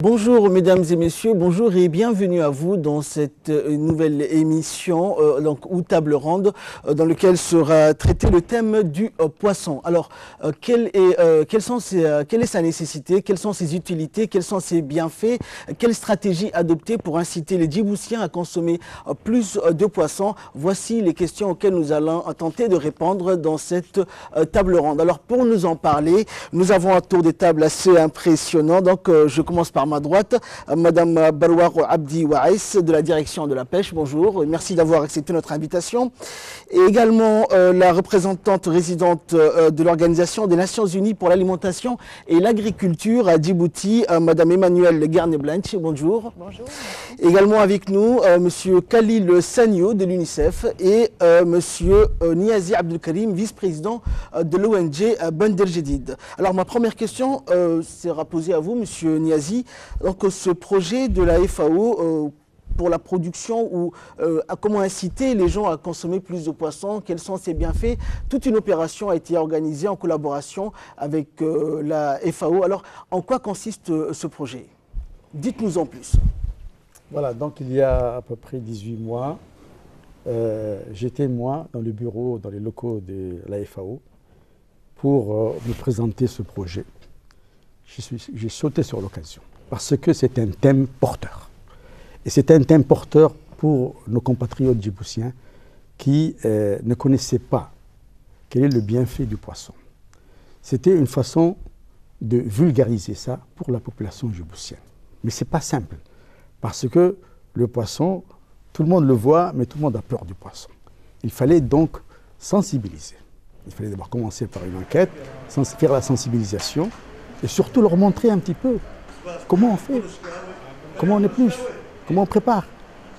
Bonjour mesdames et messieurs, bonjour et bienvenue à vous dans cette nouvelle émission ou table ronde dans laquelle sera traité le thème du poisson. Alors, quelle est sa nécessité, quelles sont ses utilités, quels sont ses bienfaits, quelle stratégie adopter pour inciter les Djiboutiens à consommer plus de poissons? Voici les questions auxquelles nous allons tenter de répondre dans cette table ronde. Alors, pour nous en parler, nous avons un tour de table assez impressionnant. Donc, je commence par ma droite, Madame Barouar Abdi Waïs de la direction de la pêche. Bonjour, merci d'avoir accepté notre invitation. Et également la représentante résidente de l'Organisation des Nations Unies pour l'alimentation et l'agriculture à Djibouti, Madame Emmanuelle Garneblanche. Bonjour. Bonjour. Également avec nous, Monsieur Khalil Sagno de l'UNICEF et Monsieur Niazi Abdelkarim, vice-président de l'ONG Bender Jedid. Alors ma première question sera posée à vous, Monsieur Niazi. Donc ce projet de la FAO pour la production ou à comment inciter les gens à consommer plus de poissons, quels sont ses bienfaits. Toute une opération a été organisée en collaboration avec la FAO. Alors, en quoi consiste ce projet? Dites-nous en plus. Voilà, donc il y a à peu près 18 mois, j'étais moi dans le bureau, dans les locaux de la FAO pour me présenter ce projet. J'ai sauté sur l'occasion parce que c'est un thème porteur. Et c'est un thème porteur pour nos compatriotes djiboutiens qui ne connaissaient pas quel est le bienfait du poisson. C'était une façon de vulgariser ça pour la population djiboutienne. Mais ce n'est pas simple, parce que le poisson, tout le monde le voit, mais tout le monde a peur du poisson. Il fallait donc sensibiliser. Il fallait d'abord commencer par une enquête, faire la sensibilisation, et surtout leur montrer un petit peu comment on fait, comment on épluche, comment on prépare.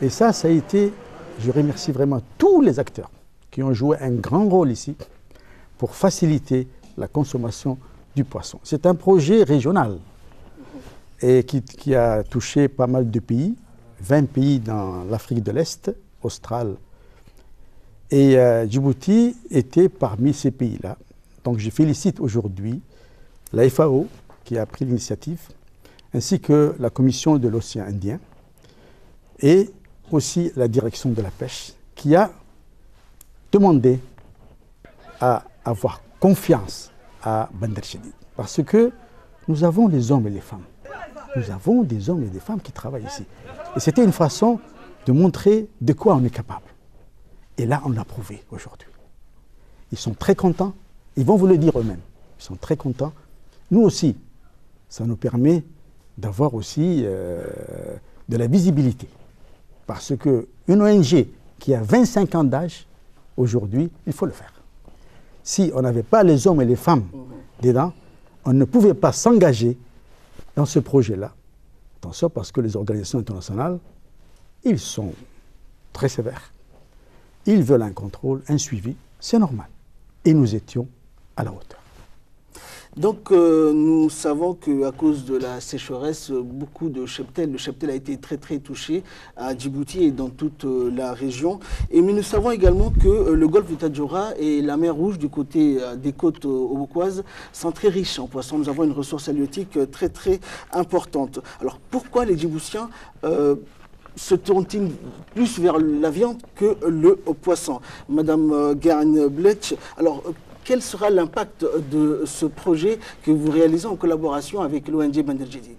Et ça a été, je remercie vraiment tous les acteurs qui ont joué un grand rôle ici pour faciliter la consommation du poisson. C'est un projet régional et qui a touché pas mal de pays, 20 pays dans l'Afrique de l'Est, australe. Et Djibouti était parmi ces pays-là. Donc je félicite aujourd'hui la FAO qui a pris l'initiative, ainsi que la Commission de l'océan Indien, et aussi la direction de la pêche, qui a demandé à avoir confiance à Bender Jedid. Parce que nous avons les hommes et les femmes. Nous avons des hommes et des femmes qui travaillent ici. Et c'était une façon de montrer de quoi on est capable. Et là, on l'a prouvé aujourd'hui. Ils sont très contents. Ils vont vous le dire eux-mêmes. Ils sont très contents. Nous aussi, ça nous permet d'avoir aussi de la visibilité. Parce qu'une ONG qui a 25 ans d'âge, aujourd'hui, il faut le faire. Si on n'avait pas les hommes et les femmes dedans, on ne pouvait pas s'engager dans ce projet-là. Attention, parce que les organisations internationales, ils sont très sévères. Ils veulent un contrôle, un suivi, c'est normal. Et nous étions à la hauteur. Donc nous savons qu'à cause de la sécheresse, beaucoup de cheptels, le cheptel a été très touché à Djibouti et dans toute la région. Mais nous savons également que le golfe de Tadjoura et la mer Rouge du côté des côtes obokoises sont très riches en poissons. Nous avons une ressource halieutique très importante. Alors pourquoi les Djiboutiens se tournent-ils plus vers la viande que le poisson? Madame Garneblanche, alors quel sera l'impact de ce projet que vous réalisez en collaboration avec l'ONG Bender Jedid?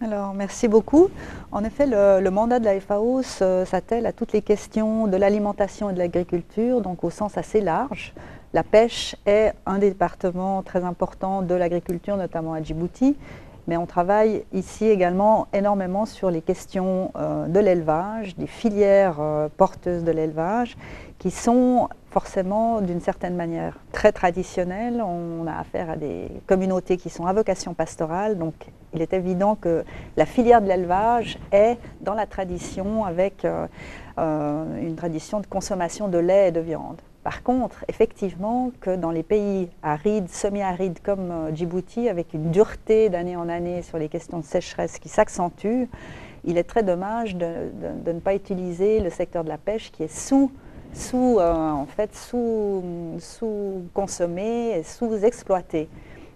Alors, merci beaucoup. En effet, le mandat de la FAO s'attelle à toutes les questions de l'alimentation et de l'agriculture, donc au sens assez large. La pêche est un des départements très importants de l'agriculture, notamment à Djibouti, mais on travaille ici également énormément sur les questions de l'élevage, des filières porteuses de l'élevage, qui sont forcément d'une certaine manière très traditionnelles. On a affaire à des communautés qui sont à vocation pastorale, donc il est évident que la filière de l'élevage est dans la tradition avec une tradition de consommation de lait et de viande. Par contre, effectivement, que dans les pays arides, semi-arides comme Djibouti, avec une dureté d'année en année sur les questions de sécheresse qui s'accentue, il est très dommage de ne pas utiliser le secteur de la pêche qui est sous-consommé et sous-exploité.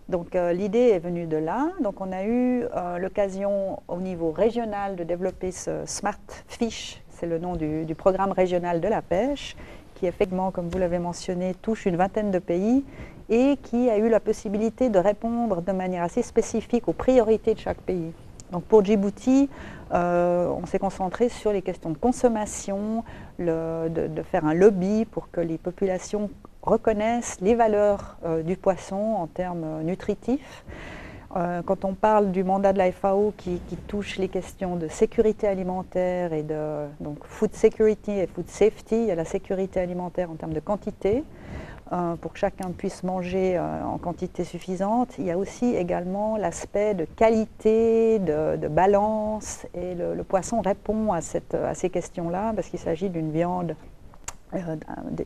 Donc l'idée est venue de là. Donc on a eu l'occasion au niveau régional de développer ce Smart Fish, c'est le nom du programme régional de la pêche, qui effectivement, comme vous l'avez mentionné, touche une vingtaine de pays et qui a eu la possibilité de répondre de manière assez spécifique aux priorités de chaque pays. Donc pour Djibouti, on s'est concentré sur les questions de consommation, de faire un lobby pour que les populations reconnaissent les valeurs du poisson en termes nutritifs. Quand on parle du mandat de la FAO qui touche les questions de sécurité alimentaire et donc food security et food safety, il y a la sécurité alimentaire en termes de quantité, pour que chacun puisse manger en quantité suffisante. Il y a aussi également l'aspect de qualité, de balance, et le poisson répond à ces questions-là parce qu'il s'agit d'une viande,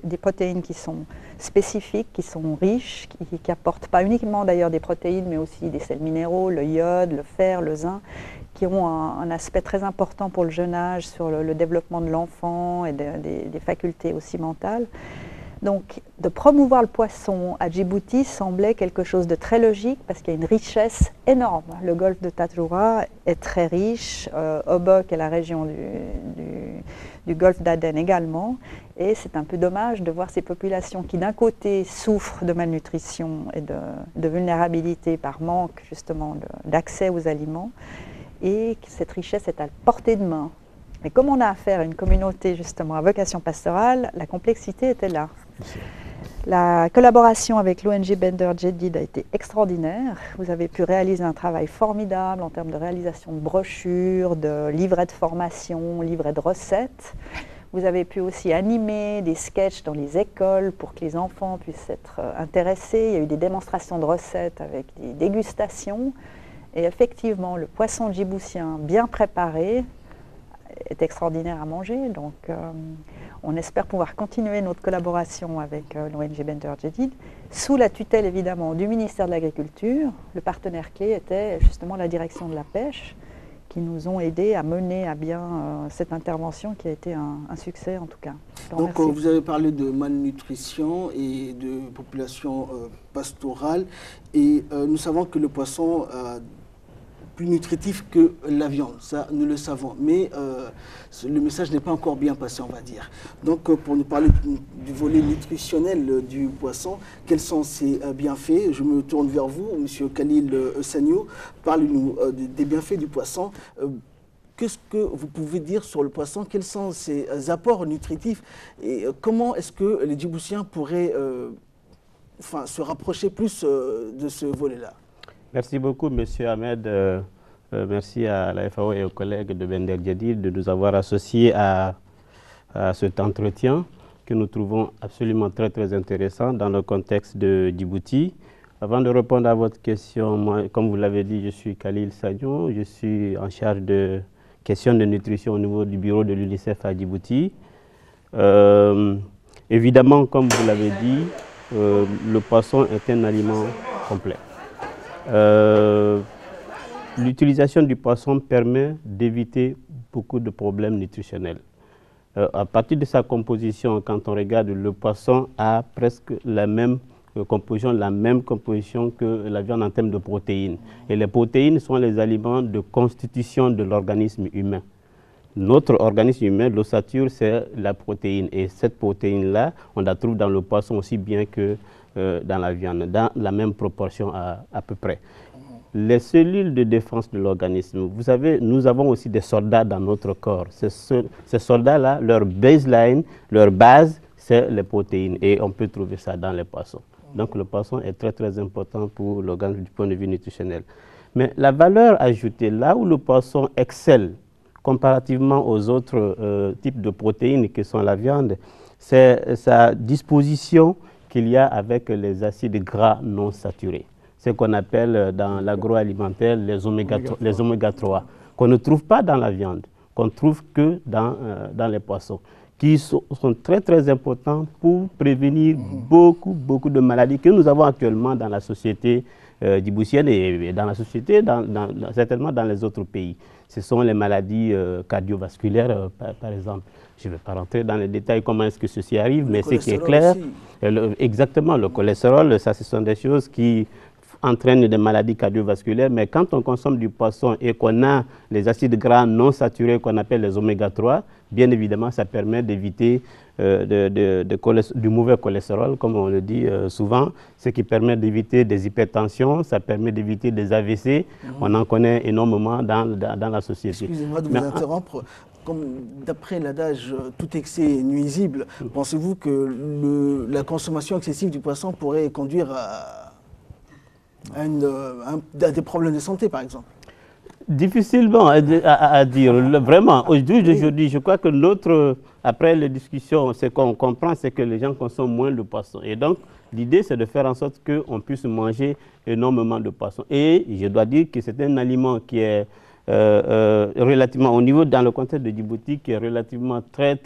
des protéines qui sont spécifiques, qui sont riches, qui apportent pas uniquement d'ailleurs des protéines, mais aussi des sels minéraux, le iode, le fer, le zinc, qui ont un aspect très important pour le jeune âge sur le développement de l'enfant et des facultés aussi mentales. Donc, de promouvoir le poisson à Djibouti semblait quelque chose de très logique parce qu'il y a une richesse énorme. Le golfe de Tadjoura est très riche, Obok et la région du golfe d'Aden également. Et c'est un peu dommage de voir ces populations qui, d'un côté, souffrent de malnutrition et de vulnérabilité par manque justement d'accès aux aliments, et que cette richesse est à portée de main. Mais comme on a affaire à une communauté justement à vocation pastorale, la complexité était là. La collaboration avec l'ONG Bender Jedid a été extraordinaire. Vous avez pu réaliser un travail formidable en termes de réalisation de brochures, de livrets de formation, livrets de recettes. Vous avez pu aussi animer des sketchs dans les écoles pour que les enfants puissent être intéressés. Il y a eu des démonstrations de recettes avec des dégustations. Et effectivement, le poisson djiboutien bien préparé est extraordinaire à manger. Donc, on espère pouvoir continuer notre collaboration avec l'ONG Bender Jedid, sous la tutelle évidemment du ministère de l'Agriculture. Le partenaire clé était justement la direction de la pêche, qui nous ont aidés à mener à bien cette intervention qui a été un succès en tout cas. Donc vous avez parlé de malnutrition et de population pastorale, et nous savons que le poisson plus nutritif que la viande, ça nous le savons, mais le message n'est pas encore bien passé, on va dire. Donc pour nous parler du volet nutritionnel du poisson, quels sont ses bienfaits? Je me tourne vers vous, Monsieur Khalil Sagnou, parlez-nous des bienfaits du poisson. Qu'est-ce que vous pouvez dire sur le poisson? Quels sont ses apports nutritifs et comment est-ce que les Djiboutiens pourraient se rapprocher plus de ce volet-là? Merci beaucoup, M. Ahmed. Merci à la FAO et aux collègues de Bender Jedid de nous avoir associés à cet entretien que nous trouvons absolument très, très intéressant dans le contexte de Djibouti. Avant de répondre à votre question, moi, comme vous l'avez dit, je suis Khalil Sagnon, je suis en charge de questions de nutrition au niveau du bureau de l'UNICEF à Djibouti. Évidemment, comme vous l'avez dit, le poisson est un aliment complet. L'utilisation du poisson permet d'éviter beaucoup de problèmes nutritionnels. À partir de sa composition, quand on regarde, le poisson a presque la même composition que la viande en termes de protéines. Et les protéines sont les aliments de constitution de l'organisme humain. Notre organisme humain, l'ossature, c'est la protéine. Et cette protéine-là, on la trouve dans le poisson aussi bien que dans la viande, dans la même proportion à peu près. Les cellules de défense de l'organisme, vous savez, nous avons aussi des soldats dans notre corps. Ces soldats-là, leur baseline, leur base, c'est les protéines. Et on peut trouver ça dans les poissons. Donc le poisson est très très important pour l'organisme du point de vue nutritionnel. Mais la valeur ajoutée, là où le poisson excelle comparativement aux autres types de protéines que sont la viande, c'est sa disposition qu'il y a avec les acides gras non saturés. Ce qu'on appelle dans l'agroalimentaire les oméga 3, qu'on ne trouve pas dans la viande, qu'on ne trouve que dans les poissons, qui sont très très importants pour prévenir beaucoup de maladies que nous avons actuellement dans la société djiboutienne et dans la société, certainement dans les autres pays. Ce sont les maladies cardiovasculaires, par exemple. Je ne vais pas rentrer dans les détails comment est-ce que ceci arrive, mais ce qui est clair, exactement, le cholestérol, ça, ce sont des choses qui entraîne des maladies cardiovasculaires, mais quand on consomme du poisson et qu'on a les acides gras non saturés qu'on appelle les oméga 3, bien évidemment, ça permet d'éviter du mauvais cholestérol, comme on le dit souvent, ce qui permet d'éviter des hypertensions, ça permet d'éviter des AVC. On en connaît énormément dans la société. Excusez-moi de vous interrompre. D'après l'adage « tout excès est nuisible », pensez-vous que la consommation excessive du poisson pourrait conduire à des problèmes de santé, par exemple? Difficilement à dire. Vraiment, aujourd'hui, je crois que après les discussions, ce qu'on comprend, c'est que les gens consomment moins de poisson. Et donc, l'idée, c'est de faire en sorte qu'on puisse manger énormément de poisson. Et je dois dire que c'est un aliment qui est relativement, au niveau, dans le contexte de Djibouti, qui est relativement très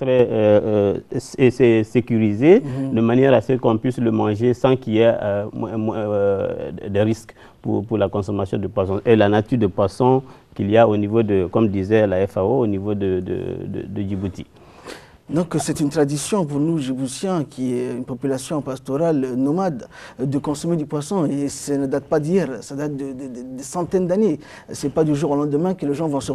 sécurisé, de manière à ce qu'on puisse le manger sans qu'il y ait de risques pour la consommation de poisson. Et la nature de poisson qu'il y a au niveau de, comme disait la FAO, au niveau de Djibouti. Donc c'est une tradition pour nous, Djiboutiens, qui est une population pastorale nomade, de consommer du poisson. Et ça ne date pas d'hier, ça date de centaines d'années. Ce n'est pas du jour au lendemain que les gens vont se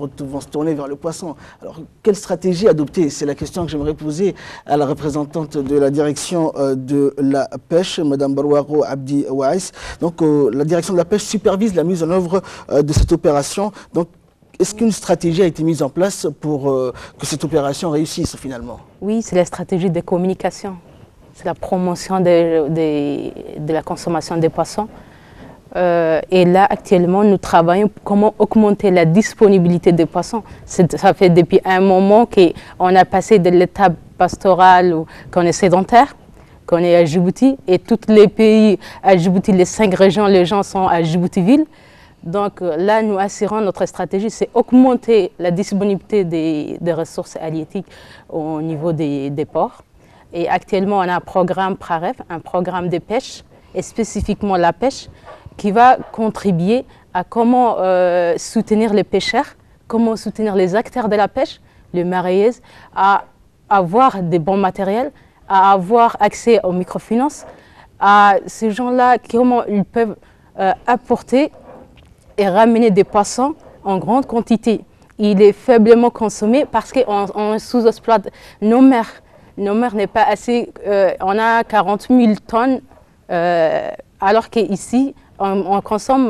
tourner vers le poisson. Alors, quelle stratégie adopter? C'est la question que j'aimerais poser à la représentante de la direction de la pêche, Mme Barouaro Abdi Waïs. Donc, la direction de la pêche supervise la mise en œuvre de cette opération. Donc, est-ce qu'une stratégie a été mise en place pour que cette opération réussisse finalement? Oui, c'est la stratégie de communication. C'est la promotion de la consommation des poissons. Et là, actuellement, nous travaillons pour comment augmenter la disponibilité des poissons. Ça fait depuis un moment qu'on a passé de l'étape pastorale qu'on est sédentaire, qu'on est à Djibouti. Et tous les pays à Djibouti, les 5 régions, les gens sont à Djibouti-Ville. Donc là, nous assurons notre stratégie, c'est augmenter la disponibilité des ressources halieutiques au niveau des ports. Et actuellement, on a un programme PRAREF, un programme de pêche, et spécifiquement la pêche, qui va contribuer à comment soutenir les pêcheurs, comment soutenir les acteurs de la pêche, les mareyeuses, à avoir des bons matériels, à avoir accès aux microfinances, à ces gens-là, comment ils peuvent apporter et ramener des poissons en grande quantité. Il est faiblement consommé parce qu'on sous-exploite nos mers. Nos mers n'est pas assez. On a 40 000 tonnes, alors qu'ici, on consomme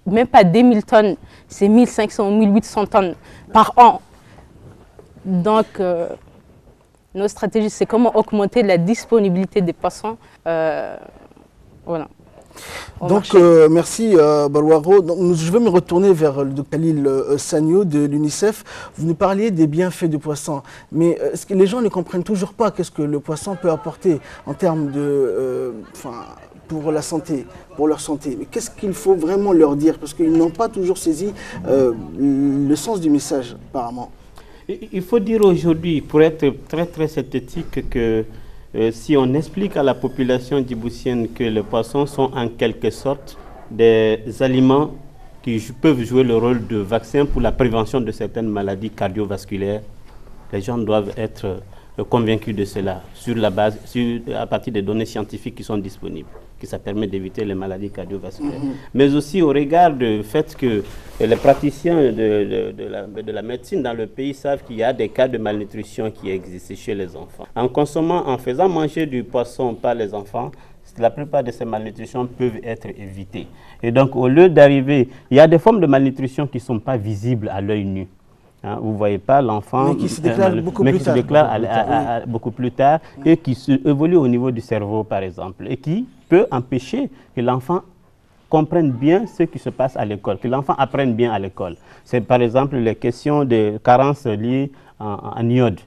même pas 10 000 tonnes. C'est 1500 ou 1800 tonnes par an. Donc, nos stratégies, c'est comment augmenter la disponibilité des poissons. Voilà. Donc, merci Barouaro. Je vais me retourner vers le Dr Khalil Sagno de l'UNICEF. Vous nous parliez des bienfaits du poisson, mais est-ce que les gens ne comprennent toujours pas qu'est-ce que le poisson peut apporter en termes de, pour la santé, pour leur santé. Mais qu'est-ce qu'il faut vraiment leur dire? Parce qu'ils n'ont pas toujours saisi le sens du message, apparemment. Il faut dire aujourd'hui, pour être très synthétique, que si on explique à la population djiboutienne que les poissons sont en quelque sorte des aliments qui peuvent jouer le rôle de vaccin pour la prévention de certaines maladies cardiovasculaires, les gens doivent être convaincus de cela à partir des données scientifiques qui sont disponibles, que ça permet d'éviter les maladies cardiovasculaires. Mais aussi au regard du fait que les praticiens de la médecine dans le pays savent qu'il y a des cas de malnutrition qui existent chez les enfants. En faisant manger du poisson par les enfants, la plupart de ces malnutritions peuvent être évitées. Et donc, au lieu d'arriver, il y a des formes de malnutrition qui ne sont pas visibles à l'œil nu. Hein, vous ne voyez pas l'enfant, mais qui se déclare beaucoup plus tard et qui évolue au niveau du cerveau, par exemple, et qui peut empêcher que l'enfant comprenne bien ce qui se passe à l'école, que l'enfant apprenne bien à l'école. C'est par exemple les questions de carences liées en iode,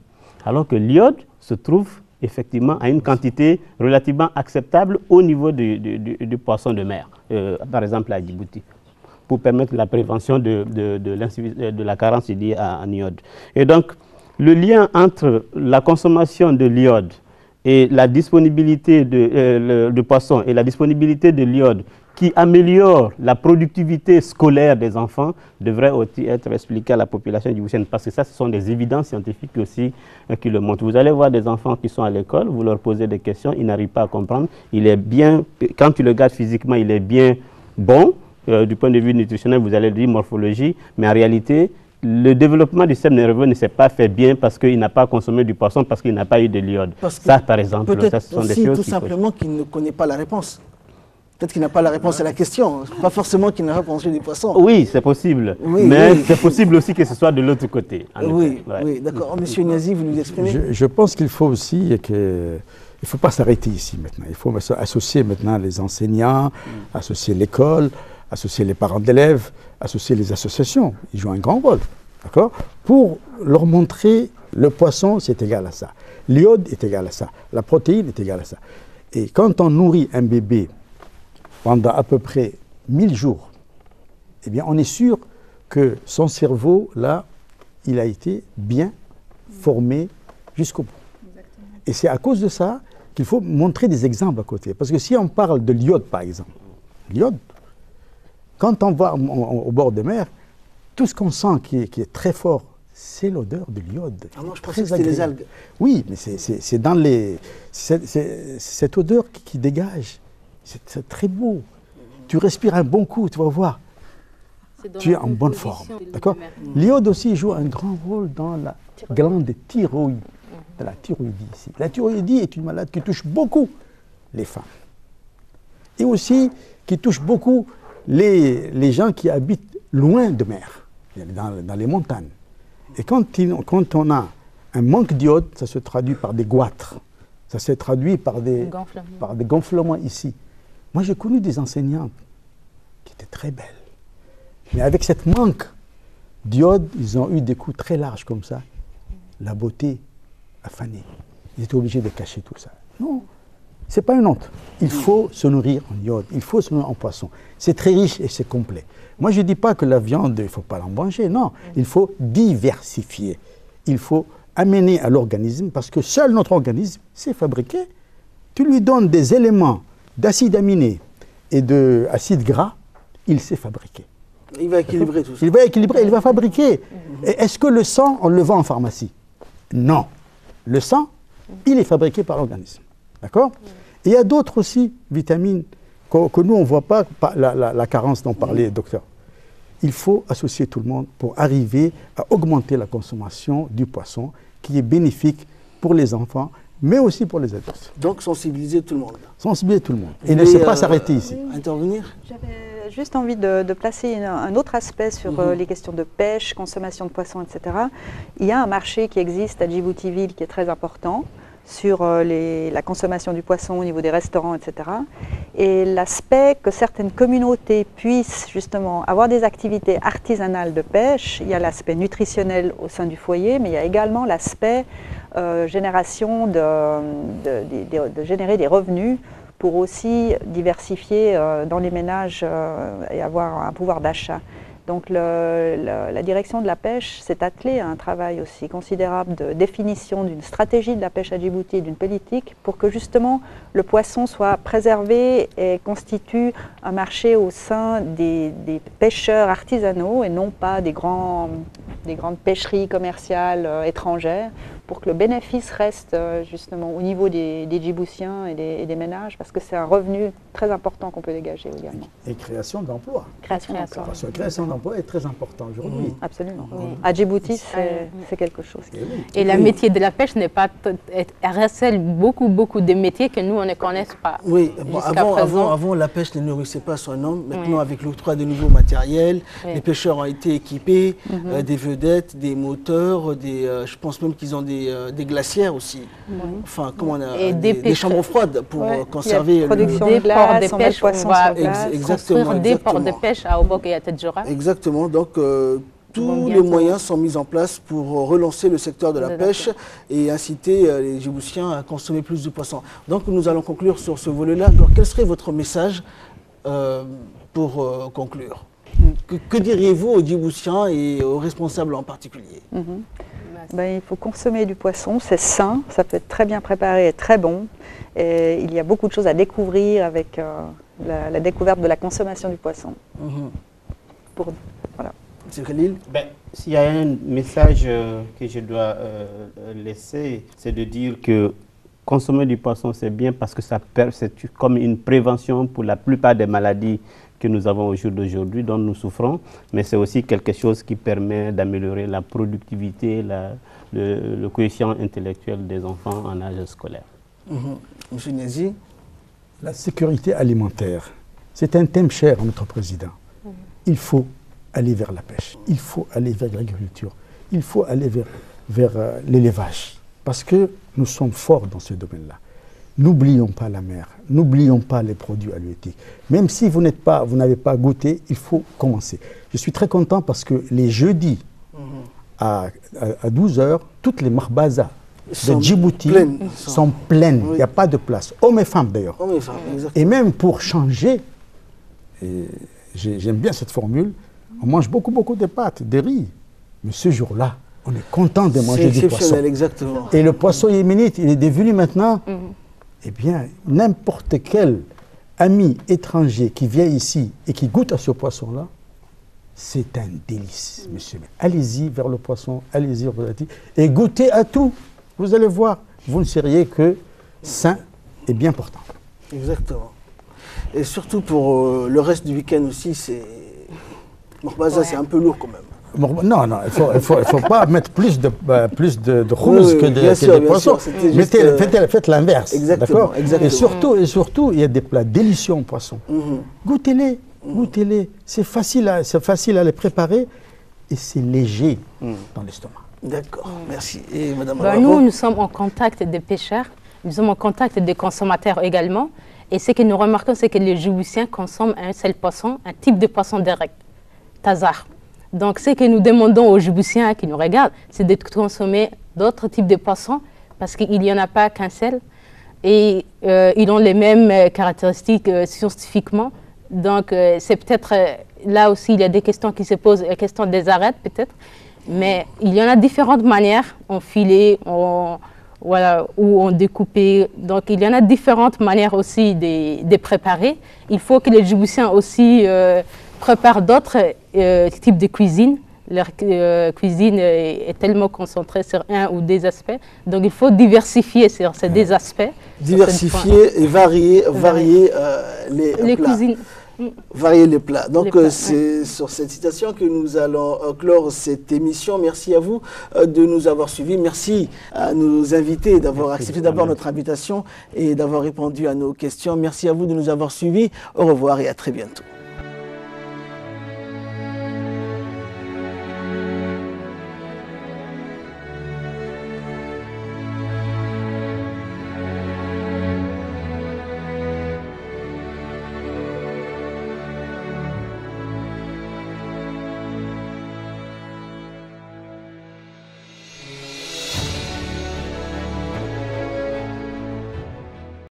alors que l'iode se trouve effectivement à une quantité relativement acceptable au niveau du poisson de mer, par exemple à Djibouti, pour permettre la prévention de la carence liée en iode. Et donc, le lien entre la consommation de l'iode et la disponibilité de poisson et la disponibilité de l'iode qui améliore la productivité scolaire des enfants devrait aussi être expliqué à la population djiboutienne, parce que ça, ce sont des évidences scientifiques aussi qui le montrent. Vous allez voir des enfants qui sont à l'école, vous leur posez des questions, ils n'arrivent pas à comprendre. Il est bien, quand tu le regardes physiquement, il est bien bon. Du point de vue nutritionnel, vous allez dire morphologie, mais en réalité, le développement du système nerveux ne s'est pas fait bien parce qu'il n'a pas consommé du poisson, parce qu'il n'a pas eu de l'iode. Ça, par exemple, ça, ce sont des choses tout simplement qu'il ne connaît pas la réponse. Peut-être qu'il n'a pas la réponse à la question, pas forcément qu'il n'a pas mangé du poisson. Oui, c'est possible, mais c'est possible aussi que ce soit de l'autre côté. Oui, d'accord. Monsieur Niazi, vous nous exprimez? Je pense qu'il faut aussi que... Il ne faut pas s'arrêter ici maintenant. Il faut associer maintenant les enseignants, associer l'école, associer les parents d'élèves, associer les associations. Ils jouent un grand rôle, d'accord? Pour leur montrer le poisson, c'est égal à ça. L'iode est égal à ça. La protéine est égale à ça. Et quand on nourrit un bébé pendant à peu près 1000 jours, eh bien, on est sûr que son cerveau, là, il a été bien formé jusqu'au bout. Exactement. Et c'est à cause de ça qu'il faut montrer des exemples à côté. Parce que si on parle de l'iode, par exemple, l'iode, quand on va au bord de mer, tout ce qu'on sent qui est très fort, c'est l'odeur de l'iode. Ah non, je pensais que c'était les algues. Oui, mais c'est dans les... cette odeur qui dégage. C'est très beau. Tu respires un bon coup, tu vas voir. Tu es en bonne forme. D'accord? L'iode aussi joue un grand rôle dans la glande thyroïde. De la thyroïdie ici. La thyroïdie est une maladie qui touche beaucoup les femmes. Et aussi qui touche beaucoup les gens qui habitent loin de mer, dans les montagnes. Et quand on a un manque d'iode, ça se traduit par des goitres. Ça se traduit par des gonflements ici. Moi, j'ai connu des enseignantes qui étaient très belles. Mais avec cette manque d'iode, ils ont eu des coups très larges comme ça. La beauté a fané. Ils étaient obligés de cacher tout ça. Non, ce n'est pas une honte. Il faut se nourrir en iode, il faut se nourrir en poisson. C'est très riche et c'est complet. Moi, je ne dis pas que la viande, il ne faut pas l'en manger. Non, il faut diversifier. Il faut amener à l'organisme, parce que seul notre organisme sait fabriquer. Tu lui donnes des éléments d'acides aminés et d'acides gras, il sait fabriquer. Il va équilibrer tout ça. Il va équilibrer, il va fabriquer. Est-ce que le sang, on le vend en pharmacie? Non. Le sang, il est fabriqué par l'organisme. D'accord? Et il y a d'autres aussi vitamines que nous, on ne voit pas, la carence dont parlait le docteur. Il faut associer tout le monde pour arriver à augmenter la consommation du poisson, qui est bénéfique pour les enfants, mais aussi pour les adultes. Donc sensibiliser tout le monde. Sensibiliser tout le monde. Et ne pas s'arrêter ici. Intervenir? J'avais juste envie de placer un autre aspect sur les questions de pêche, consommation de poissons, etc. Il y a un marché qui existe à Djibouti-Ville qui est très important sur la consommation du poisson au niveau des restaurants, etc. Et l'aspect que certaines communautés puissent justement avoir des activités artisanales de pêche, il y a l'aspect nutritionnel au sein du foyer, mais il y a également l'aspect génération de générer des revenus pour aussi diversifier dans les ménages et avoir un pouvoir d'achat. Donc la direction de la pêche s'est attelée à un travail aussi considérable de définition d'une stratégie de la pêche à Djibouti et d'une politique pour que justement le poisson soit préservé et constitue un marché au sein des pêcheurs artisanaux et non pas des grandes pêcheries commerciales étrangères, pour que le bénéfice reste justement au niveau des Djiboutiens et des ménages, parce que c'est un revenu très important qu'on peut dégager également. Et création d'emplois. Création d'emplois. Parce que la création d'emplois est très importante aujourd'hui. Absolument. À Djibouti, c'est quelque chose. Et le métier de la pêche n'est pas recèle beaucoup de métiers que nous on ne connaît pas. Oui, avant la pêche ne nourrissait pas son homme. Maintenant, avec l'octroi de nouveaux matériels, les pêcheurs ont été équipés, des vedettes, des moteurs, je pense même qu'ils ont des glacières aussi. Enfin, comment on a des chambres froides pour conserver des ports de pêche. On va construire des ports de pêche à Obok et à Tadjoura. Exactement. Donc tous les moyens sont mis en place pour relancer le secteur de la pêche et inciter les Djiboutiens à consommer plus de poissons. Donc nous allons conclure sur ce volet-là. Quel serait votre message pour conclure? Que diriez-vous aux Djiboutiens et aux responsables en particulier? Il faut consommer du poisson, c'est sain, ça peut être très bien préparé et très bon. Et il y a beaucoup de choses à découvrir avec la découverte de la consommation du poisson. Voilà. M. Khalil? S'il y a un message que je dois laisser, c'est de dire que consommer du poisson, c'est bien parce que c'est comme une prévention pour la plupart des maladies que nous avons au jour d'aujourd'hui, dont nous souffrons, mais c'est aussi quelque chose qui permet d'améliorer la productivité, le quotient intellectuel des enfants en âge scolaire. Monsieur Niazi? La sécurité alimentaire, c'est un thème cher à notre président. Il faut aller vers la pêche, il faut aller vers l'agriculture, il faut aller vers l'élevage, parce que nous sommes forts dans ce domaine-là. N'oublions pas la mer, n'oublions pas les produits halieutiques. Même si vous n'avez pas goûté, il faut commencer. Je suis très content parce que les jeudis, à 12 h, toutes les mahbazas de Djibouti sont pleines. Il n'y a pas de place. Hommes et femmes d'ailleurs. Et même pour changer, j'aime bien cette formule, on mange beaucoup de pâtes, de riz. Mais ce jour-là, on est content de manger du poisson. Exactement. Et le poisson yéménite, il est devenu maintenant, eh bien, n'importe quel ami étranger qui vient ici et qui goûte à ce poisson-là, c'est un délice, monsieur. Allez-y vers le poisson, allez-y et goûtez à tout. Vous allez voir, vous ne seriez que sain et bien portant. Exactement. Et surtout pour le reste du week-end aussi, c'est c'est un peu lourd quand même. Non, il faut pas mettre plus de khous que de poissons. Faites l'inverse. Exactement. Et surtout, il y a des plats délicieux en poisson. Goûtez-les, goûtez-les. C'est facile à les préparer et c'est léger dans l'estomac. D'accord, merci. Et Madame nous sommes en contact des pêcheurs, nous sommes en contact des consommateurs également. Et ce que nous remarquons, c'est que les Djiboutiens consomment un seul poisson, un type de poisson direct, tazar. Donc, ce que nous demandons aux Djiboutiens qui nous regardent, c'est de consommer d'autres types de poissons parce qu'il n'y en a pas qu'un seul. Et ils ont les mêmes caractéristiques scientifiquement. Donc, c'est peut-être là aussi, il y a des questions qui se posent, la question des arêtes peut-être. Mais il y en a différentes manières, en filet, voilà, ou en découpé. Donc, il y en a différentes manières aussi de préparer. Il faut que les Djiboutiens aussi préparent d'autres types de cuisine. Leur cuisine est tellement concentrée sur un ou des aspects. Donc, il faut diversifier sur ces deux aspects. Diversifier et varier les plats. Cuisines. Varier les plats. Donc, c'est sur cette citation que nous allons clore cette émission. Merci à vous de nous avoir suivis. Merci à nos invités d'avoir accepté d'abord notre invitation et d'avoir répondu à nos questions. Merci à vous de nous avoir suivis. Au revoir et à très bientôt.